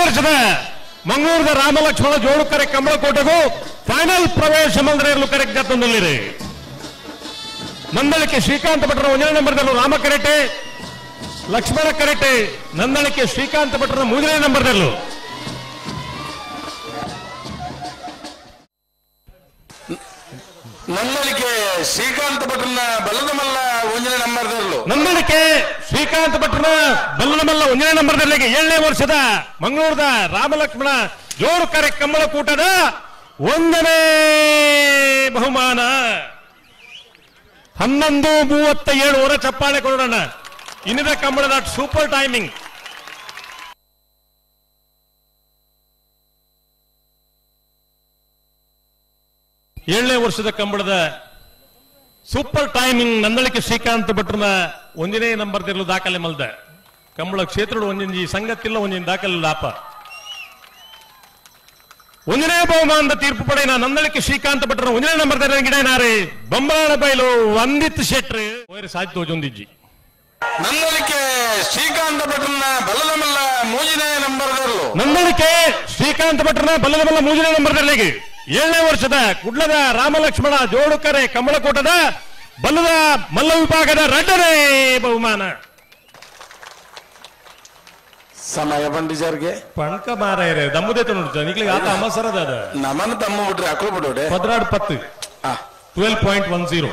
ವರ್ಷದ ಮಂಗಳೂರದ ರಾಮಲಕ್ಷ್ಮಣ ಜೋಡುಕರೆ ಕಂಬಳಕೋಟೆಗೂ ಫೈನಲ್ ಪ್ರವೇಶ ಮಂದಿರಲು ಕರೆಕ್ಟ್ ಜೊತೆಯಲ್ಲಿರಿ. ನಂದಳಿಕೆ ಶ್ರೀಕಾಂತ ಭಟ್ರ 1ನೇ ನಂಬರ್ದಲ್ಲೂ ರಾಮಕರೆಟೆ, ಲಕ್ಷ್ಮಣ ಕರೆಟೆ. ನಂದಳಿಕೆ ಶ್ರೀಕಾಂತ ಭಟ್ರ 3ನೇ ನಂಬರ್ದಲ್ಲೂ ನಂದಳಿಕೆ ಶ್ರೀಕಾಂತ ಭಟ್ರನ ಬಲ್ಲದ ಮಲ್ಲ 1ನೇ ನಂಬರ್ದಲ್ಲೂ ನಂದಳಿಕೆ ಶ್ರೀಕಾಂತ ಭಟ್ರನ ಬಲ್ಲದ ಮಲ್ಲ 1ನೇ ನಂಬರ್ದಲ್ಲಿಗೆ 7ನೇ ವರ್ಷದ ಮಂಗಳೂರದ ರಾಮಲಕ್ಷ್ಮಣ ಜೋಡುಕರೆ ಕಂಬಳಕೂಟದ 1ನೇ ಬಹುಮಾನ. 11:37 ಹೊರ ಚಪ್ಪಾಳೆ ಕೊಡೋಣ. ಇನ್ನಿದ ಕಂಬಳದ ಸೂಪರ್ ಟೈಮಿಂಗ್. ಏಳನೇ ವರ್ಷದ ಕಂಬಳದ ಸೂಪರ್ ಟೈಮಿಂಗ್ ನಂದಳಿಕೆ ಶ್ರೀಕಾಂತ ಭಟ್ರನ 1ನೇ ನಂಬರ್ದಿರಲು ದಾಖಲೆ ಮಲ್ದ ಕಂಬಳ ಕ್ಷೇತ್ರದ ಒಂಜಿ ಸಂಗತಿಲ್ಲ ಒಂಜಿನ ದಾಖಲೆ ಲಾಪ. 1ನೇ ಬಹುಮಾನದ ತೀರ್ಪು ಪಡೆಯಿನ ನಂದಳಿಕೆ ಶ್ರೀಕಾಂತ ಭಟ್ರನ 1ನೇ ನಂಬರ್ದ ಗಿಡನಾರೆ ಬಂಬಾಳ ಬೈಲು ವಂದಿತ್ ಶೆಟ್ರು ಸಾಧ್ಯ ಜೊಂದಿಜ್ಜಿ. ನಂದಳಿಕೆ ಶ್ರೀಕಾಂತ ಭಟ್ರನ ಬಲ್ಲದ ಮಲ್ಲ 3ನೇ ನಂಬರ್ದಲ್ಲೂ ನಂದಳಿಕೆ ಶ್ರೀಕಾಂತ ಭಟ್ರನ ಬಲ್ಲದ ಮಲ್ಲ 3ನೇ ನಂಬರ್ದಲ್ಲಿಗೆ 7ನೇ ವರ್ಷದ ಕುಡ್ಲದ ರಾಮಲಕ್ಷ್ಮಣ ಜೋಡುಕರೆ ಕಂಬಳಕೋಟದ ಬಲ್ಲದ ಮಲ್ಲ ವಿಭಾಗದ 2ನೇ ಬಹುಮಾನ. ಸಮಯ ಬಂದಿಜರ್ಗೆ ಪಣಕ ಮಾರಾಯರೆ ದಮ್ಮುದೇ ನೋಡ್ತಾರೆ ನಿಕ್ಲಿಗೆ ಆತ ಅಮಸರದ ಅದ ನಮ್ಮನ್ನು ತಮ್ಮ ಬಿಟ್ರೆ ಹಾಕೊಳ್ಬಿಡೋಡೆ 12:10 12.10